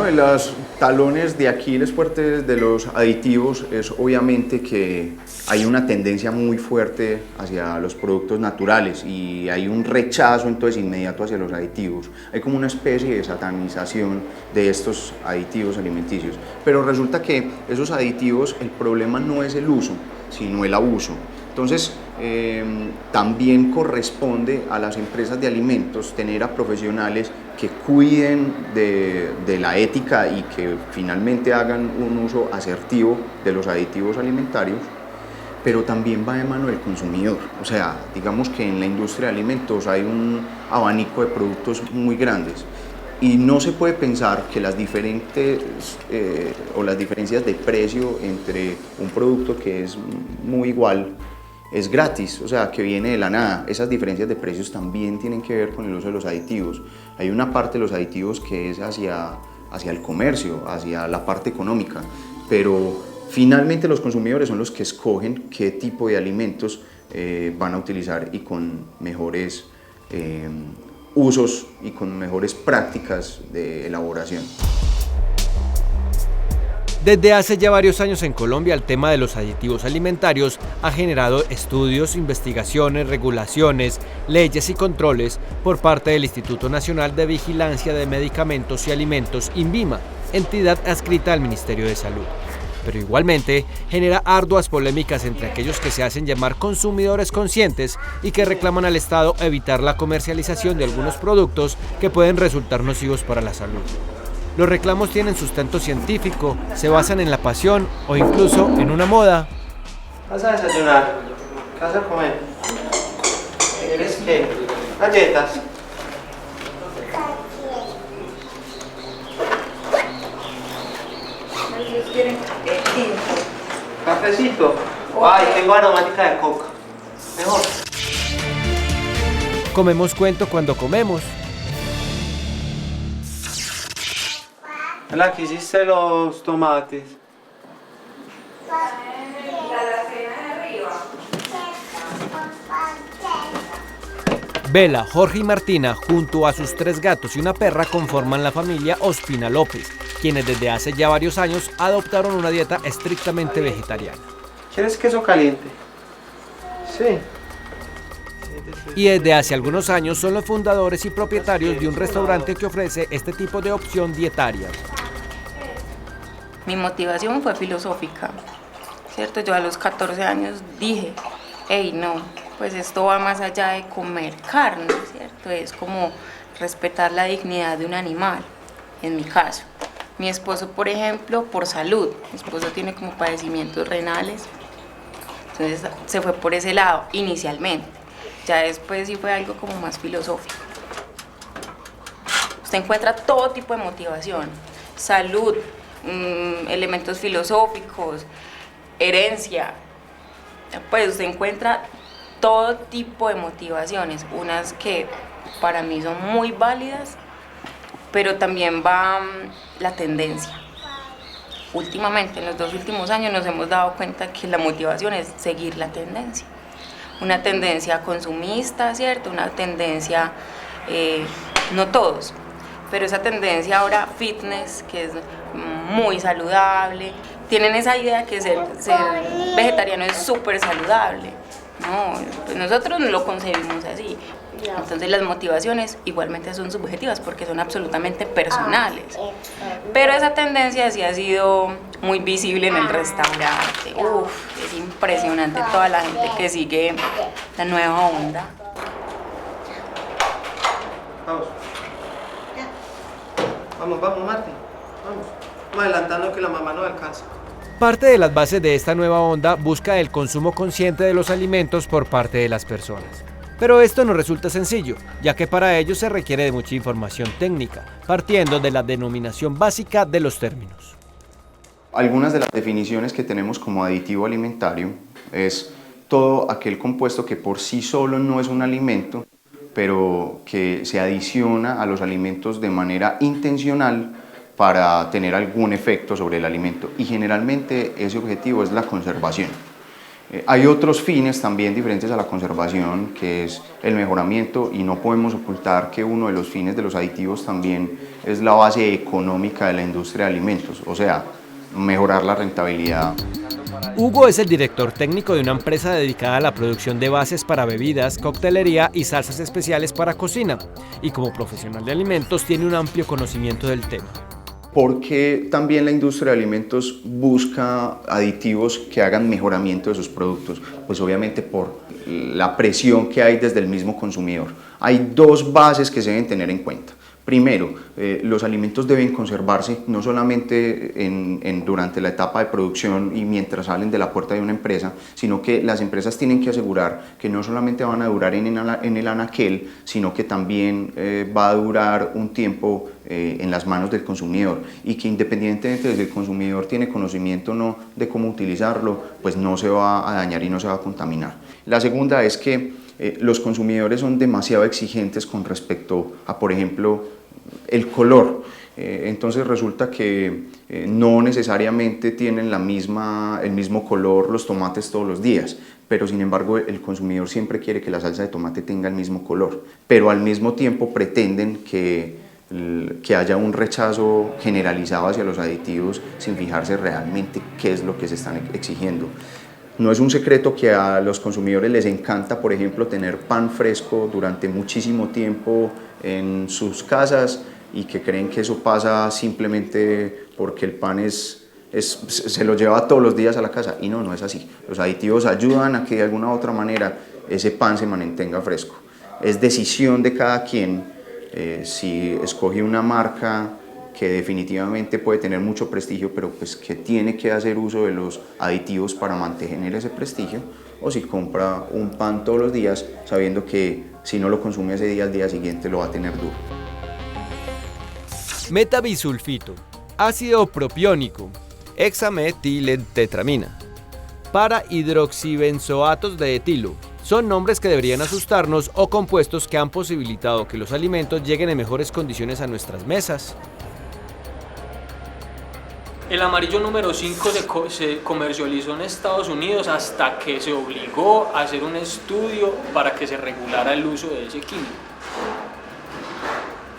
Uno de los talones de Aquiles fuertes de los aditivos es obviamente que hay una tendencia muy fuerte hacia los productos naturales y hay un rechazo entonces inmediato hacia los aditivos. Hay como una especie de satanización de estos aditivos alimenticios, pero resulta que esos aditivos, el problema no es el uso, sino el abuso. Entonces, también corresponde a las empresas de alimentos tener a profesionales que cuiden de la ética y que finalmente hagan un uso asertivo de los aditivos alimentarios, pero también va de mano del consumidor. O sea, digamos que en la industria de alimentos hay un abanico de productos muy grandes y no se puede pensar que las diferentes o las diferencias de precio entre un producto que es muy igual es gratis, o sea, que viene de la nada. Esas diferencias de precios también tienen que ver con el uso de los aditivos. Hay una parte de los aditivos que es hacia el comercio, hacia la parte económica, pero finalmente los consumidores son los que escogen qué tipo de alimentos van a utilizar y con mejores usos y con mejores prácticas de elaboración. Desde hace ya varios años en Colombia el tema de los aditivos alimentarios ha generado estudios, investigaciones, regulaciones, leyes y controles por parte del Instituto Nacional de Vigilancia de Medicamentos y Alimentos, INVIMA, entidad adscrita al Ministerio de Salud. Pero igualmente genera arduas polémicas entre aquellos que se hacen llamar consumidores conscientes y que reclaman al Estado evitar la comercialización de algunos productos que pueden resultar nocivos para la salud. Los reclamos tienen sustento científico, se basan en la pasión o incluso en una moda. ¿Vas a desayunar? ¿Qué vas a comer? ¿Quieres qué? ¿Galletas? Ellos quieren tinto. ¿Cafecito? Ay, tengo aromática de coca. Mejor. Comemos cuento cuando comemos. ¿La que hiciste los tomates? Bela, Jorge y Martina, junto a sus 3 gatos y una perra, conforman la familia Ospina López, quienes desde hace ya varios años adoptaron una dieta estrictamente vegetariana. ¿Quieres queso caliente? Sí. Y desde hace algunos años son los fundadores y propietarios de un restaurante que ofrece este tipo de opción dietaria. Mi motivación fue filosófica, ¿cierto? Yo a los 14 años dije, hey, no, pues esto va más allá de comer carne, ¿cierto? Es como respetar la dignidad de un animal, en mi caso. Mi esposo, por ejemplo, por salud, mi esposo tiene como padecimientos renales, entonces se fue por ese lado inicialmente. Ya después sí fue algo como más filosófico. Usted encuentra todo tipo de motivación, salud, elementos filosóficos, herencia, pues usted encuentra todo tipo de motivaciones, unas que para mí son muy válidas, pero también va la tendencia. Últimamente, en los 2 últimos años nos hemos dado cuenta que la motivación es seguir la tendencia. Una tendencia consumista, ¿cierto? Una tendencia, no todos, pero esa tendencia ahora fitness, que es muy saludable. Tienen esa idea que ser vegetariano es súper saludable. No, pues nosotros no lo concebimos así. Entonces las motivaciones igualmente son subjetivas porque son absolutamente personales. Pero esa tendencia sí ha sido muy visible en el restaurante. Es impresionante toda la gente que sigue la nueva onda. Vamos, Martín. Vamos. Vamos adelantando que la mamá no alcanza. Parte de las bases de esta nueva onda busca el consumo consciente de los alimentos por parte de las personas. Pero esto no resulta sencillo, ya que para ello se requiere de mucha información técnica, partiendo de la denominación básica de los términos. Algunas de las definiciones que tenemos como aditivo alimentario es todo aquel compuesto que por sí solo no es un alimento, pero que se adiciona a los alimentos de manera intencional para tener algún efecto sobre el alimento, y generalmente ese objetivo es la conservación. Hay otros fines también diferentes a la conservación, que es el mejoramiento, y no podemos ocultar que uno de los fines de los aditivos también es la base económica de la industria de alimentos, o sea, mejorar la rentabilidad. Hugo es el director técnico de una empresa dedicada a la producción de bases para bebidas, coctelería y salsas especiales para cocina, y como profesional de alimentos tiene un amplio conocimiento del tema. ¿Por qué también la industria de alimentos busca aditivos que hagan mejoramiento de sus productos? Pues obviamente por la presión que hay desde el mismo consumidor. Hay dos bases que se deben tener en cuenta. Primero, los alimentos deben conservarse no solamente durante la etapa de producción y mientras salen de la puerta de una empresa, sino que las empresas tienen que asegurar que no solamente van a durar en el anaquel, sino que también va a durar un tiempo en las manos del consumidor, y que independientemente de si el consumidor tiene conocimiento o no de cómo utilizarlo, pues no se va a dañar y no se va a contaminar. La segunda es que los consumidores son demasiado exigentes con respecto a, por ejemplo, el color. Entonces resulta que no necesariamente tienen el mismo color los tomates todos los días, pero sin embargo el consumidor siempre quiere que la salsa de tomate tenga el mismo color, pero al mismo tiempo pretenden que haya un rechazo generalizado hacia los aditivos sin fijarse realmente qué es lo que se están exigiendo. No es un secreto que a los consumidores les encanta, por ejemplo, tener pan fresco durante muchísimo tiempo en sus casas, y que creen que eso pasa simplemente porque el pan se lo lleva todos los días a la casa, y no es así. Los aditivos ayudan a que de alguna u otra manera ese pan se mantenga fresco. Es decisión de cada quien si escoge una marca que definitivamente puede tener mucho prestigio, pero pues que tiene que hacer uso de los aditivos para mantener ese prestigio, o si compra un pan todos los días sabiendo que si no lo consume ese día, al día siguiente lo va a tener duro. Metabisulfito, ácido propiónico, hexametilentetramina, para hidroxibenzoatos de etilo. Son nombres que deberían asustarnos, o compuestos que han posibilitado que los alimentos lleguen en mejores condiciones a nuestras mesas. El amarillo número 5 se comercializó en Estados Unidos hasta que se obligó a hacer un estudio para que se regulara el uso de ese químico.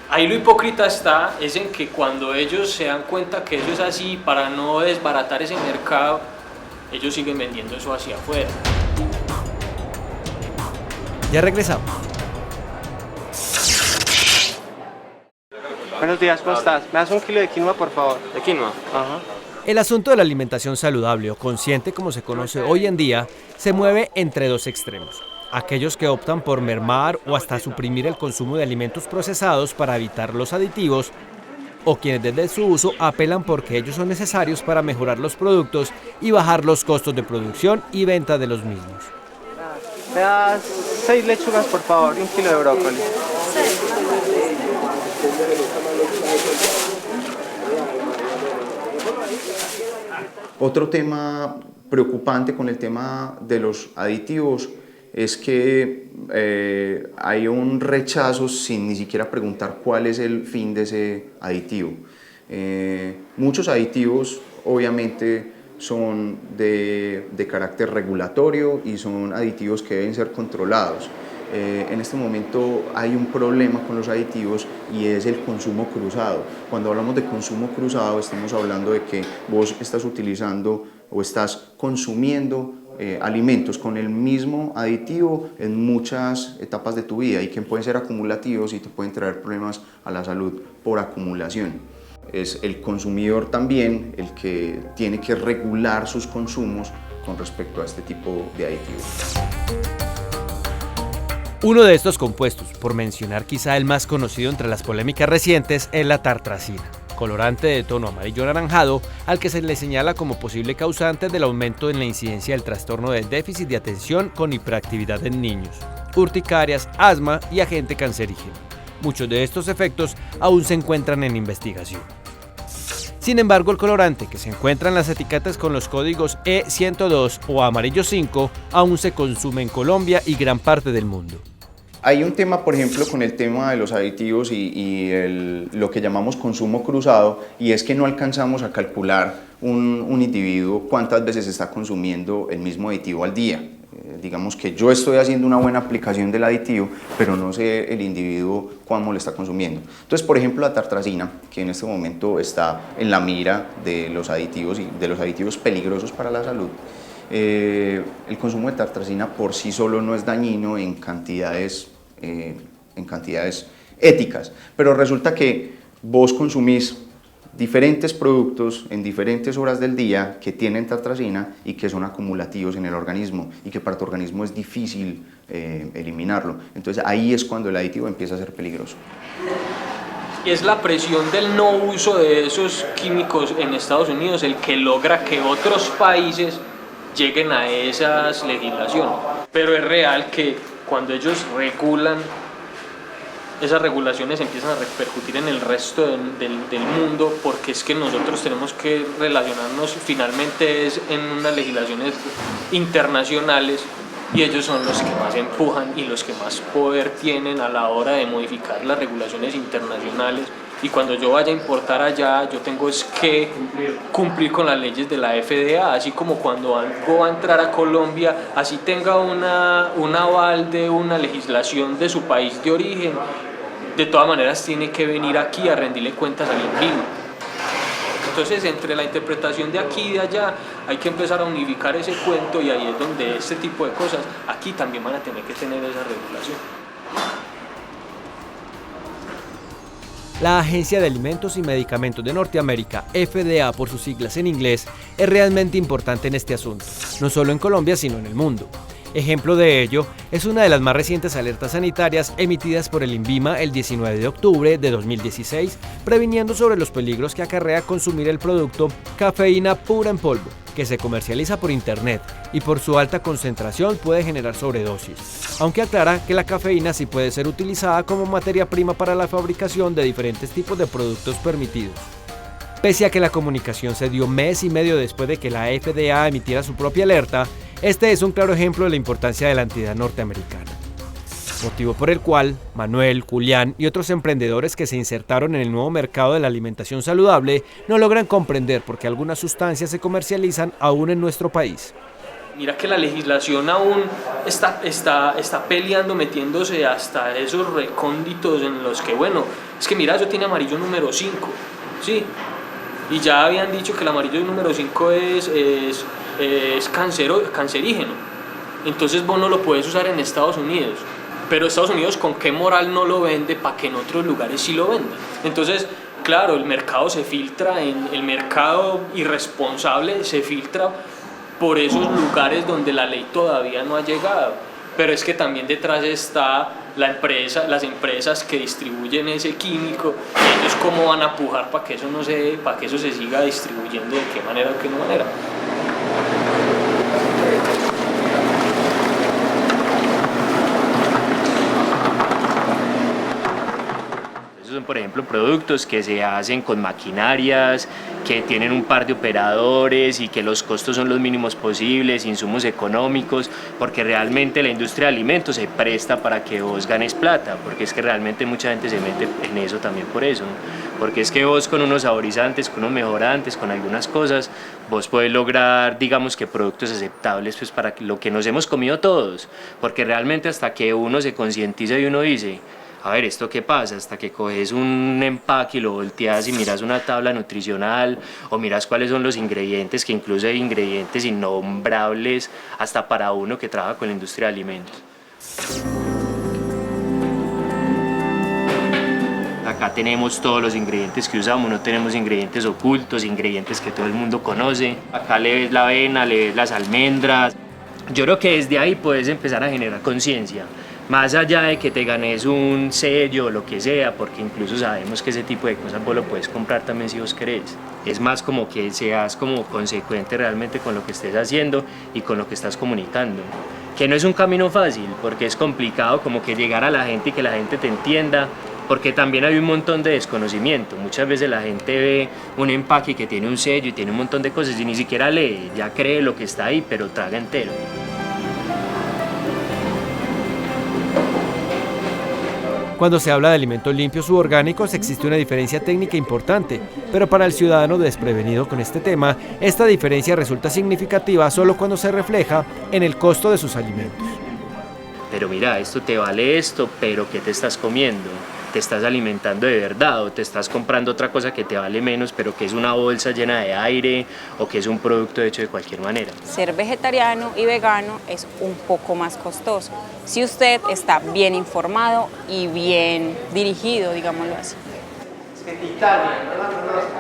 Ahí lo hipócrita es en que cuando ellos se dan cuenta que eso es así, para no desbaratar ese mercado, ellos siguen vendiendo eso hacia afuera. Ya regresamos. Buenos días, ¿cómo estás? ¿Me das un kilo de quinoa, por favor? ¿De quinoa? Ajá. El asunto de la alimentación saludable o consciente, como se conoce hoy en día, se mueve entre dos extremos. Aquellos que optan por mermar o hasta suprimir el consumo de alimentos procesados para evitar los aditivos, o quienes desde su uso apelan porque ellos son necesarios para mejorar los productos y bajar los costos de producción y venta de los mismos. ¿Me das 6 lechugas, por favor, y un kilo de brócoli? Otro tema preocupante con el tema de los aditivos es que hay un rechazo sin ni siquiera preguntar cuál es el fin de ese aditivo. Muchos aditivos obviamente son de carácter regulatorio y son aditivos que deben ser controlados. En este momento hay un problema con los aditivos, y es el consumo cruzado. Cuando hablamos de consumo cruzado, estamos hablando de que vos estás utilizando o estás consumiendo alimentos con el mismo aditivo en muchas etapas de tu vida, y que pueden ser acumulativos y te pueden traer problemas a la salud por acumulación. Es el consumidor también el que tiene que regular sus consumos con respecto a este tipo de aditivos. Uno de estos compuestos, por mencionar quizá el más conocido entre las polémicas recientes, es la tartrazina, colorante de tono amarillo-anaranjado, al que se le señala como posible causante del aumento en la incidencia del trastorno de déficit de atención con hiperactividad en niños, urticarias, asma y agente cancerígeno. Muchos de estos efectos aún se encuentran en investigación. Sin embargo, el colorante que se encuentra en las etiquetas con los códigos E102 o amarillo 5 aún se consume en Colombia y gran parte del mundo. Hay un tema, por ejemplo, con el tema de los aditivos y lo que llamamos consumo cruzado, y es que no alcanzamos a calcular un individuo cuántas veces está consumiendo el mismo aditivo al día. Digamos que yo estoy haciendo una buena aplicación del aditivo, pero no sé el individuo cómo lo está consumiendo. Entonces, por ejemplo, la tartrazina, que en este momento está en la mira de los aditivos y de los aditivos peligrosos para la salud, el consumo de tartrazina por sí solo no es dañino en cantidades éticas, pero resulta que vos consumís diferentes productos en diferentes horas del día que tienen tartrazina y que son acumulativos en el organismo y que para tu organismo es difícil eliminarlo. Entonces ahí es cuando el aditivo empieza a ser peligroso. Y es la presión del no uso de esos químicos en Estados Unidos el que logra que otros países lleguen a esas legislaciones. Pero es real que cuando ellos regulan, esas regulaciones empiezan a repercutir en el resto del mundo, porque es que nosotros tenemos que relacionarnos finalmente es en unas legislaciones internacionales y ellos son los que más empujan y los que más poder tienen a la hora de modificar las regulaciones internacionales. Y cuando yo vaya a importar allá, yo tengo que cumplir con las leyes de la FDA, así como cuando algo va a entrar a Colombia, así tenga un aval de una legislación de su país de origen, de todas maneras tiene que venir aquí a rendirle cuentas al INVIMA. Entonces, entre la interpretación de aquí y de allá, hay que empezar a unificar ese cuento y ahí es donde este tipo de cosas, aquí también van a tener que tener esa regulación. La Agencia de Alimentos y Medicamentos de Norteamérica, FDA por sus siglas en inglés, es realmente importante en este asunto, no solo en Colombia sino en el mundo. Ejemplo de ello es una de las más recientes alertas sanitarias emitidas por el INVIMA el 19 de octubre de 2016, previniendo sobre los peligros que acarrea consumir el producto cafeína pura en polvo, que se comercializa por internet y por su alta concentración puede generar sobredosis, aunque aclara que la cafeína sí puede ser utilizada como materia prima para la fabricación de diferentes tipos de productos permitidos. Pese a que la comunicación se dio mes y medio después de que la FDA emitiera su propia alerta, este es un claro ejemplo de la importancia de la entidad norteamericana. Motivo por el cual Manuel, Julián y otros emprendedores que se insertaron en el nuevo mercado de la alimentación saludable no logran comprender por qué algunas sustancias se comercializan aún en nuestro país. Mira que la legislación aún está peleando, metiéndose hasta esos recónditos en los que, bueno, es que mira, eso tiene amarillo número 5, ¿sí? Y ya habían dicho que el amarillo número 5 es cancerígeno. Entonces vos no lo puedes usar en Estados Unidos. Pero Estados Unidos, ¿con qué moral no lo vende para que en otros lugares sí lo vendan? Entonces, claro, el mercado se filtra, el mercado irresponsable se filtra por esos lugares donde la ley todavía no ha llegado. Pero es que también detrás está las empresas que distribuyen ese químico, y ellos cómo van a pujar para que eso se siga distribuyendo, de qué manera o qué no manera. Son, por ejemplo, productos que se hacen con maquinarias, que tienen un par de operadores y que los costos son los mínimos posibles, insumos económicos, porque realmente la industria de alimentos se presta para que vos ganes plata, porque es que realmente mucha gente se mete en eso también por eso, porque es que vos con unos saborizantes, con unos mejorantes, con algunas cosas, vos podés lograr, digamos que productos aceptables pues para lo que nos hemos comido todos, porque realmente hasta que uno se concientiza y uno dice, a ver, ¿esto qué pasa? Hasta que coges un empaque y lo volteas y miras una tabla nutricional o miras cuáles son los ingredientes, que incluso hay ingredientes innombrables hasta para uno que trabaja con la industria de alimentos. Acá tenemos todos los ingredientes que usamos, no tenemos ingredientes ocultos, ingredientes que todo el mundo conoce. Acá le ves la avena, le ves las almendras. Yo creo que desde ahí puedes empezar a generar conciencia. Más allá de que te ganes un sello o lo que sea, porque incluso sabemos que ese tipo de cosas vos lo puedes comprar también si vos querés. Es más como que seas como consecuente realmente con lo que estés haciendo y con lo que estás comunicando. Que no es un camino fácil, porque es complicado como que llegar a la gente y que la gente te entienda, porque también hay un montón de desconocimiento. Muchas veces la gente ve un empaque que tiene un sello y tiene un montón de cosas y ni siquiera lee, ya cree lo que está ahí, pero traga entero. Cuando se habla de alimentos limpios u orgánicos existe una diferencia técnica importante, pero para el ciudadano desprevenido con este tema, esta diferencia resulta significativa solo cuando se refleja en el costo de sus alimentos. Pero mira, esto te vale esto, pero ¿qué te estás comiendo? ¿Te estás alimentando de verdad o te estás comprando otra cosa que te vale menos, pero que es una bolsa llena de aire o que es un producto hecho de cualquier manera? Ser vegetariano y vegano es un poco más costoso si usted está bien informado y bien dirigido, digámoslo así. Es que Italia, no la conozco.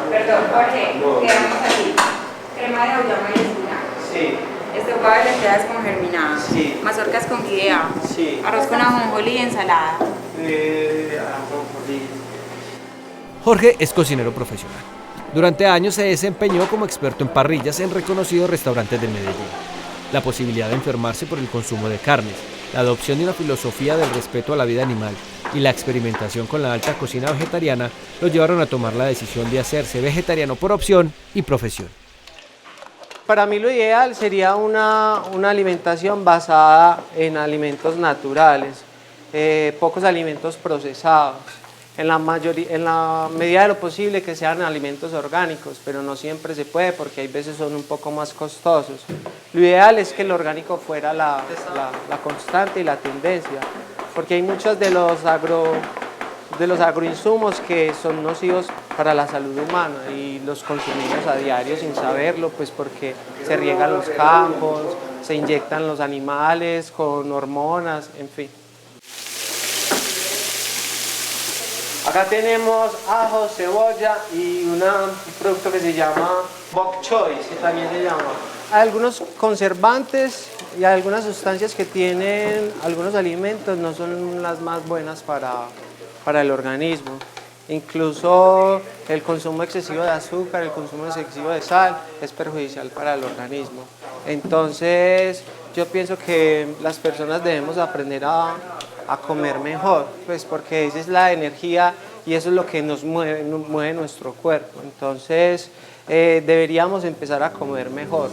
Perdón, Jorge, quedamos aquí. Crema de auyama y espinaca. Sí. Estofado de lentejas con germinada. Sí. Mazorcas con fidea. Sí. Arroz con ajonjolí y ensalada. Jorge es cocinero profesional. Durante años se desempeñó como experto en parrillas en reconocidos restaurantes de Medellín. La posibilidad de enfermarse por el consumo de carnes, la adopción de una filosofía del respeto a la vida animal y la experimentación con la alta cocina vegetariana lo llevaron a tomar la decisión de hacerse vegetariano por opción y profesión. Para mí lo ideal sería una alimentación basada en alimentos naturales, pocos alimentos procesados, en la medida de lo posible que sean alimentos orgánicos, pero no siempre se puede porque hay veces son un poco más costosos. Lo ideal es que el orgánico fuera la constante y la tendencia, porque hay muchos de los agroinsumos que son nocivos para la salud humana y los consumimos a diario sin saberlo, pues porque se riegan los campos, se inyectan los animales con hormonas, en fin. Acá tenemos ajo, cebolla y un producto que se llama bok choy, que también se llama. Hay algunos conservantes y algunas sustancias que tienen algunos alimentos no son las más buenas para el organismo. Incluso el consumo excesivo de azúcar, el consumo excesivo de sal es perjudicial para el organismo. Entonces yo pienso que las personas debemos aprender a comer mejor, pues porque esa es la energía y eso es lo que nos mueve nuestro cuerpo. Entonces deberíamos empezar a comer mejor.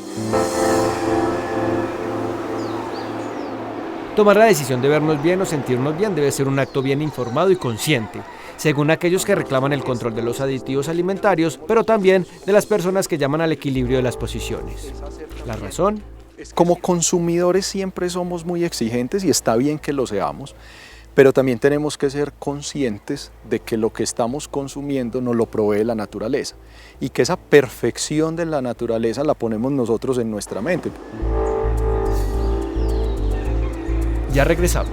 Tomar la decisión de vernos bien o sentirnos bien debe ser un acto bien informado y consciente, según aquellos que reclaman el control de los aditivos alimentarios, pero también de las personas que llaman al equilibrio de las posiciones. ¿La razón? Como consumidores siempre somos muy exigentes y está bien que lo seamos, pero también tenemos que ser conscientes de que lo que estamos consumiendo nos lo provee la naturaleza y que esa perfección de la naturaleza la ponemos nosotros en nuestra mente. Ya regresamos.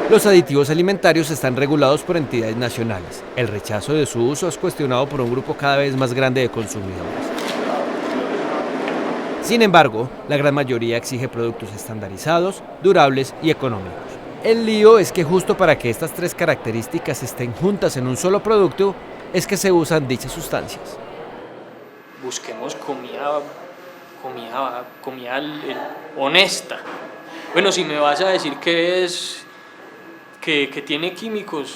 Los aditivos alimentarios están regulados por entidades nacionales. El rechazo de su uso es cuestionado por un grupo cada vez más grande de consumidores. Sin embargo, la gran mayoría exige productos estandarizados, durables y económicos. El lío es que justo para que estas tres características estén juntas en un solo producto, es que se usan dichas sustancias. Busquemos comida honesta. Bueno, si me vas a decir que tiene químicos,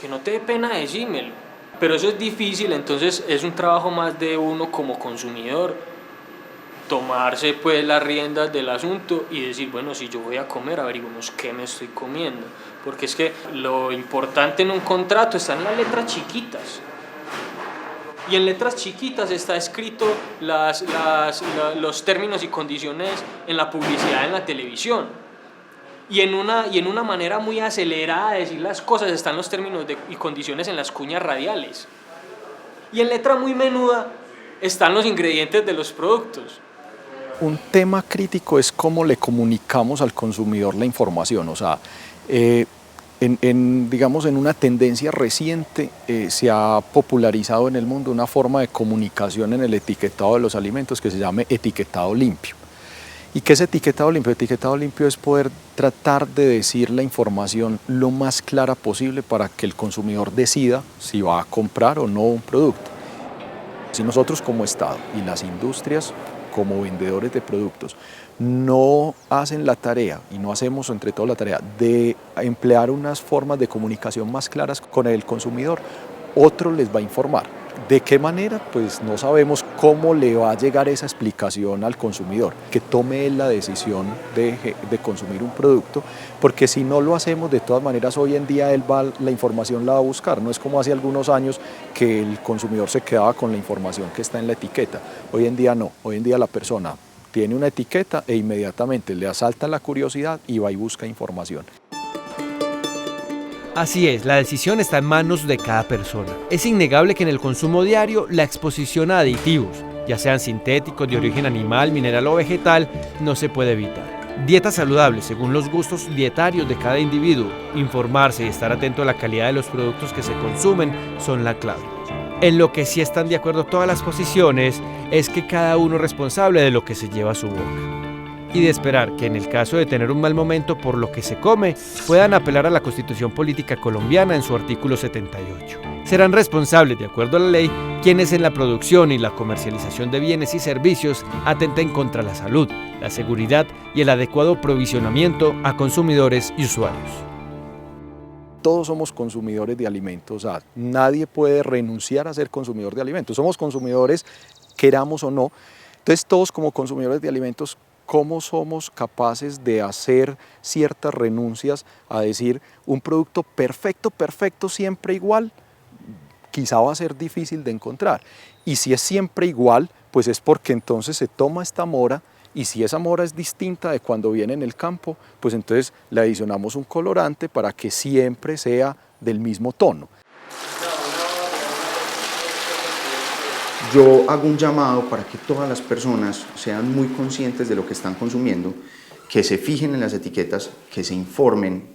que no te dé pena decírmelo. Pero eso es difícil, entonces es un trabajo más de uno como consumidor, tomarse pues las riendas del asunto y decir, bueno, si yo voy a comer, averiguemos qué me estoy comiendo. Porque es que lo importante en un contrato está en las letras chiquitas. Y en letras chiquitas está escrito los términos y condiciones en la publicidad en la televisión. Y en una manera muy acelerada de decir las cosas están los términos y condiciones en las cuñas radiales. Y en letra muy menuda están los ingredientes de los productos. Un tema crítico es cómo le comunicamos al consumidor la información. O sea, digamos, en una tendencia reciente se ha popularizado en el mundo una forma de comunicación en el etiquetado de los alimentos que se llama etiquetado limpio. ¿Y qué es etiquetado limpio? Etiquetado limpio es poder tratar de decir la información lo más clara posible para que el consumidor decida si va a comprar o no un producto. Si nosotros como Estado y las industrias como vendedores de productos no hacen la tarea, y no hacemos entre todos la tarea, de emplear unas formas de comunicación más claras con el consumidor, otro les va a informar. ¿De qué manera? Pues no sabemos cómo le va a llegar esa explicación al consumidor, que tome él la decisión de consumir un producto, porque si no lo hacemos, de todas maneras hoy en día la información la va a buscar. No es como hace algunos años que el consumidor se quedaba con la información que está en la etiqueta. Hoy en día no, hoy en día la persona tiene una etiqueta e inmediatamente le asalta la curiosidad y va y busca información. Así es, la decisión está en manos de cada persona. Es innegable que en el consumo diario la exposición a aditivos, ya sean sintéticos, de origen animal, mineral o vegetal, no se puede evitar. Dieta saludable según los gustos dietarios de cada individuo, informarse y estar atento a la calidad de los productos que se consumen son la clave. En lo que sí están de acuerdo todas las posiciones es que cada uno es responsable de lo que se lleva a su boca. Y de esperar que en el caso de tener un mal momento por lo que se come, puedan apelar a la Constitución Política Colombiana en su artículo 78. Serán responsables, de acuerdo a la ley, quienes en la producción y la comercialización de bienes y servicios atenten contra la salud, la seguridad y el adecuado provisionamiento a consumidores y usuarios. Todos somos consumidores de alimentos, nadie puede renunciar a ser consumidor de alimentos, somos consumidores, queramos o no. Entonces todos como consumidores de alimentos, ¿cómo somos capaces de hacer ciertas renuncias a decir un producto perfecto, siempre igual? Quizá va a ser difícil de encontrar. Y si es siempre igual, pues es porque entonces se toma esta mora, y si esa mora es distinta de cuando viene en el campo, pues entonces le adicionamos un colorante para que siempre sea del mismo tono. Yo hago un llamado para que todas las personas sean muy conscientes de lo que están consumiendo, que se fijen en las etiquetas, que se informen,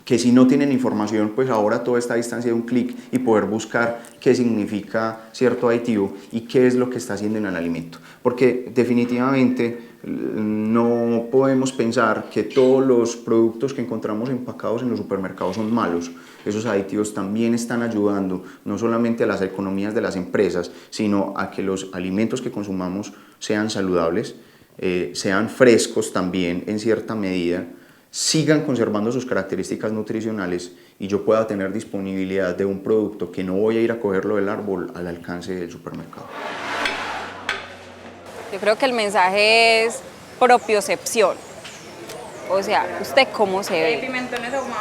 que si no tienen información, pues ahora todo está a distancia de un clic y poder buscar qué significa cierto aditivo y qué es lo que está haciendo en el alimento. Porque definitivamente no podemos pensar que todos los productos que encontramos empacados en los supermercados son malos. Esos aditivos también están ayudando no solamente a las economías de las empresas, sino a que los alimentos que consumamos sean saludables, sean frescos también en cierta medida, sigan conservando sus características nutricionales y yo pueda tener disponibilidad de un producto que no voy a ir a cogerlo del árbol al alcance del supermercado. Yo creo que el mensaje es propiocepción. O sea, usted cómo se ve,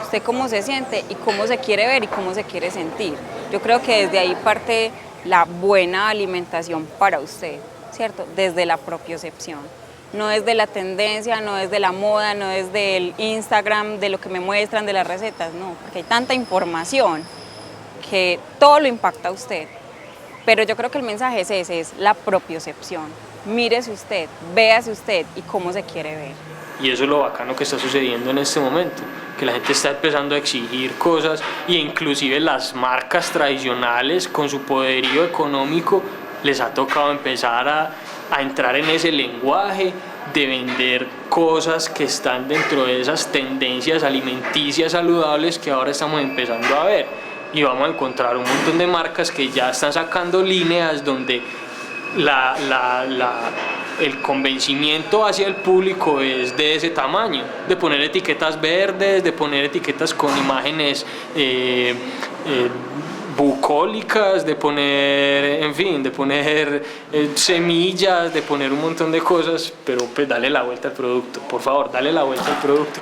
usted cómo se siente y cómo se quiere ver y cómo se quiere sentir. Yo creo que desde ahí parte la buena alimentación para usted, ¿cierto? Desde la propiocepción. No es de la tendencia, no es de la moda, no es del Instagram, de lo que me muestran, de las recetas, no, porque hay tanta información que todo lo impacta a usted. Pero yo creo que el mensaje es ese, es la propiocepción. Mírese usted, véase usted y cómo se quiere ver. Y eso es lo bacano que está sucediendo en este momento, que la gente está empezando a exigir cosas y inclusive las marcas tradicionales con su poderío económico les ha tocado empezar a entrar en ese lenguaje de vender cosas que están dentro de esas tendencias alimenticias saludables que ahora estamos empezando a ver. Y vamos a encontrar un montón de marcas que ya están sacando líneas donde el convencimiento hacia el público es de ese tamaño, de poner etiquetas verdes, de poner etiquetas con imágenes bucólicas, de poner, en fin, de poner semillas, de poner un montón de cosas, pero pues dale la vuelta al producto, por favor, dale la vuelta al producto.